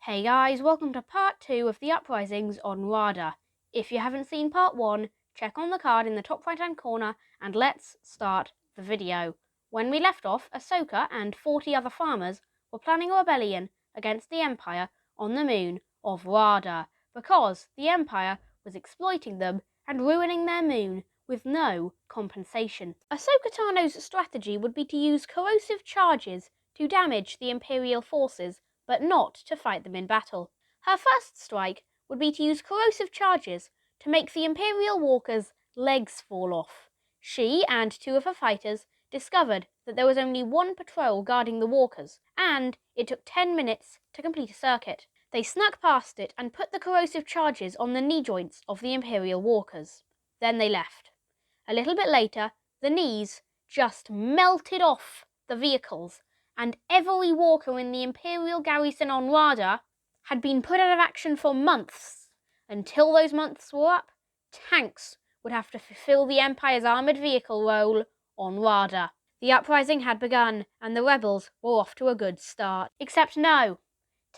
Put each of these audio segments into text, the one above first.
Hey guys, welcome to part 2 of the uprisings on Raada. If you haven't seen part 1, check on the card in the top right hand corner and let's start the video. When we left off, Ahsoka and 40 other farmers were planning a rebellion against the Empire on the moon of Raada because the Empire was exploiting them and ruining their moon with no compensation. Ahsoka Tano's strategy would be to use corrosive charges to damage the Imperial forces but not to fight them in battle. Her first strike would be to use corrosive charges to make the Imperial walkers' legs fall off. She and 2 of her fighters discovered that there was only 1 patrol guarding the walkers, and it took 10 minutes to complete a circuit. They snuck past it and put the corrosive charges on the knee joints of the Imperial walkers. Then they left. A little bit later, the knees just melted off the vehicles, and every walker in the Imperial garrison on Raada had been put out of action for months. Until those months were up, tanks would have to fulfill the Empire's armoured vehicle role on Raada. The uprising had begun, and the rebels were off to a good start. Except no.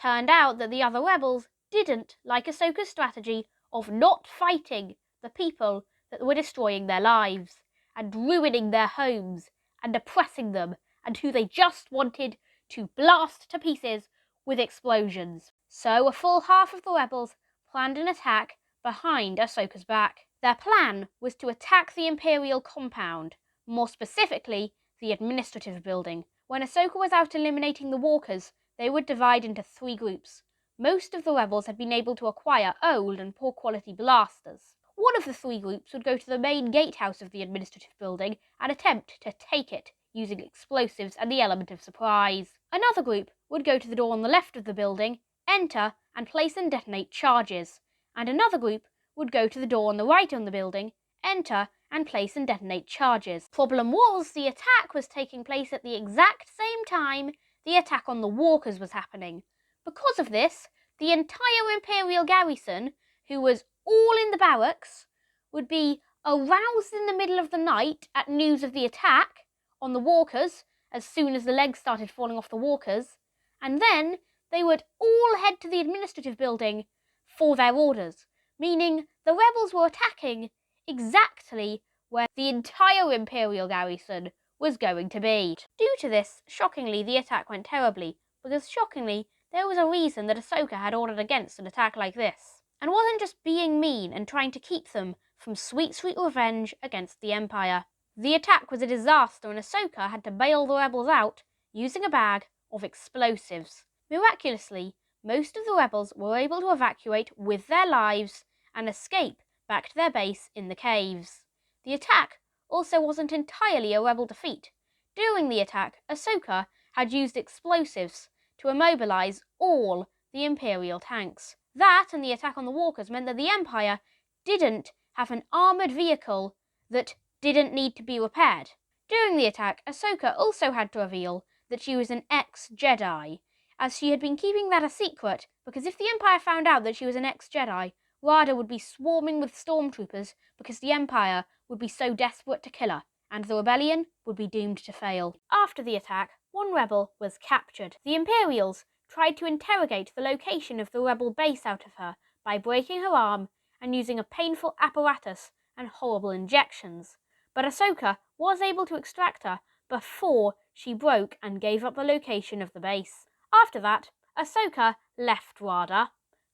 Turned out that the other rebels didn't like Ahsoka's strategy of not fighting the people that were destroying their lives and ruining their homes and oppressing them, and who they just wanted to blast to pieces with explosions. So a full half of the rebels planned an attack behind Ahsoka's back. Their plan was to attack the Imperial compound, more specifically the administrative building. When Ahsoka was out eliminating the walkers, they would divide into 3 groups. Most of the rebels had been able to acquire old and poor quality blasters. One of the 3 groups would go to the main gatehouse of the administrative building and attempt to take it using explosives and the element of surprise. Another group would go to the door on the left of the building, enter and place and detonate charges. And another group would go to the door on the right of the building, enter and place and detonate charges. Problem was, the attack was taking place at the exact same time the attack on the walkers was happening. Because of this, the entire Imperial garrison, who was all in the barracks, would be aroused in the middle of the night at news of the attack on the walkers as soon as the legs started falling off the walkers, and then they would all head to the administrative building for their orders, meaning the rebels were attacking exactly where the entire Imperial garrison was going to be. Due to this, shockingly, the attack went terribly, because shockingly, there was a reason that Ahsoka had ordered against an attack like this, and wasn't just being mean and trying to keep them from sweet revenge against the Empire. The attack was a disaster, and Ahsoka had to bail the rebels out using a bag of explosives. Miraculously, most of the rebels were able to evacuate with their lives and escape back to their base in the caves. The attack also wasn't entirely a rebel defeat. During the attack, Ahsoka had used explosives to immobilize all the Imperial tanks. That and the attack on the walkers meant that the Empire didn't have an armoured vehicle that didn't need to be repaired. During the attack, Ahsoka also had to reveal that she was an ex-Jedi, as she had been keeping that a secret because if the Empire found out that she was an ex-Jedi, Raada would be swarming with stormtroopers because the Empire would be so desperate to kill her, and the rebellion would be doomed to fail. After the attack, 1 rebel was captured. The Imperials tried to interrogate the location of the rebel base out of her by breaking her arm and using a painful apparatus and horrible injections. But Ahsoka was able to extract her before she broke and gave up the location of the base. After that, Ahsoka left Raada.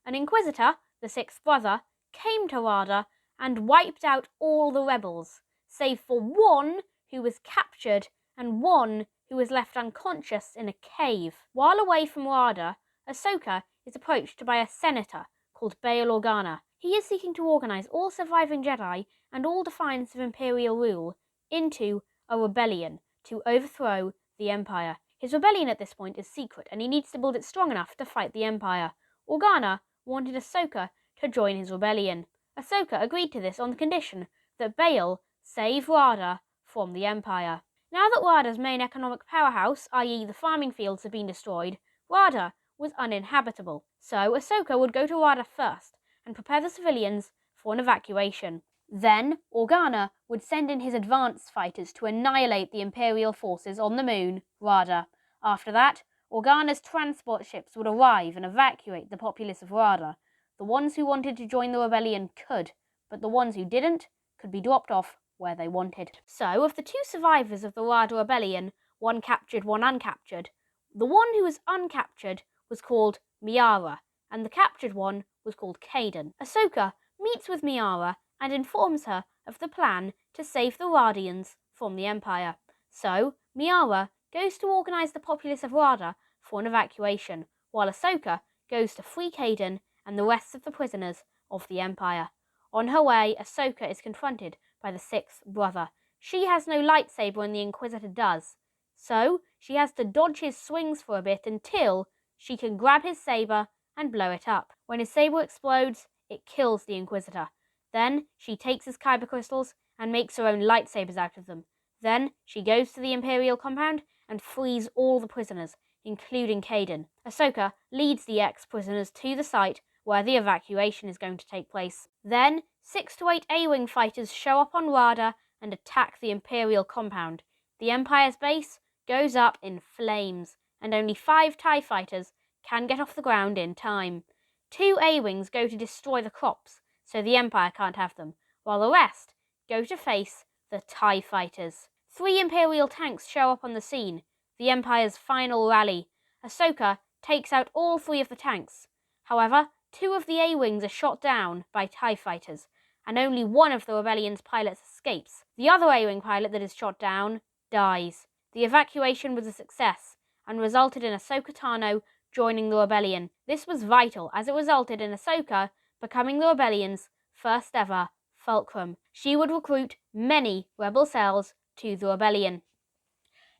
An Inquisitor, the 6th brother, came to Raada and wiped out all the rebels, save for 1 who was captured and 1 who was left unconscious in a cave. While away from Raada, Ahsoka is approached by a senator called Bail Organa. He is seeking to organize all surviving Jedi and all defiance of Imperial rule into a rebellion to overthrow the Empire. His rebellion at this point is secret, and he needs to build it strong enough to fight the Empire. Organa wanted Ahsoka to join his rebellion. Ahsoka agreed to this on the condition that Bail save Raada from the Empire. Now that Raada's main economic powerhouse, i.e. the farming fields, had been destroyed, Raada was uninhabitable. So Ahsoka would go to Raada first and prepare the civilians for an evacuation. Then Organa would send in his advance fighters to annihilate the Imperial forces on the moon, Raada. After that, Organa's transport ships would arrive and evacuate the populace of Raada. The ones who wanted to join the rebellion could, but the ones who didn't could be dropped off where they wanted. So, of the two survivors of the Raada rebellion, one captured, one uncaptured, the one who was uncaptured was called Miara, and the captured one was called Kaden. Ahsoka meets with Miara and informs her of the plan to save the Raadians from the Empire. So, Miara goes to organise the populace of Raada for an evacuation, while Ahsoka goes to free Kaden and the rest of the prisoners of the Empire. On her way, Ahsoka is confronted by the sixth brother. She has no lightsaber and the Inquisitor does, so she has to dodge his swings for a bit until she can grab his saber and blow it up. When his saber explodes, it kills the Inquisitor. Then she takes his kyber crystals and makes her own lightsabers out of them. Then she goes to the Imperial compound and frees all the prisoners, including Kaden. Ahsoka leads the ex-prisoners to the site where the evacuation is going to take place. Then 6 to 8 A-Wing fighters show up on Raada and attack the Imperial compound. The Empire's base goes up in flames, and only 5 TIE fighters can get off the ground in time. 2 A-Wings go to destroy the crops, so the Empire can't have them, while the rest go to face the TIE fighters. 3 Imperial tanks show up on the scene, the Empire's final rally. Ahsoka takes out all 3 of the tanks. However, 2 of the A-Wings are shot down by TIE fighters, and only 1 of the rebellion's pilots escapes. The other A-Wing pilot that is shot down dies. The evacuation was a success, and resulted in Ahsoka Tano joining the rebellion. This was vital, as it resulted in Ahsoka becoming the rebellion's first ever fulcrum. She would recruit many rebel cells to the rebellion.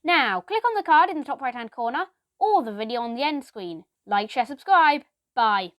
Now, click on the card in the top right hand corner, or the video on the end screen. Like, share, subscribe. Bye.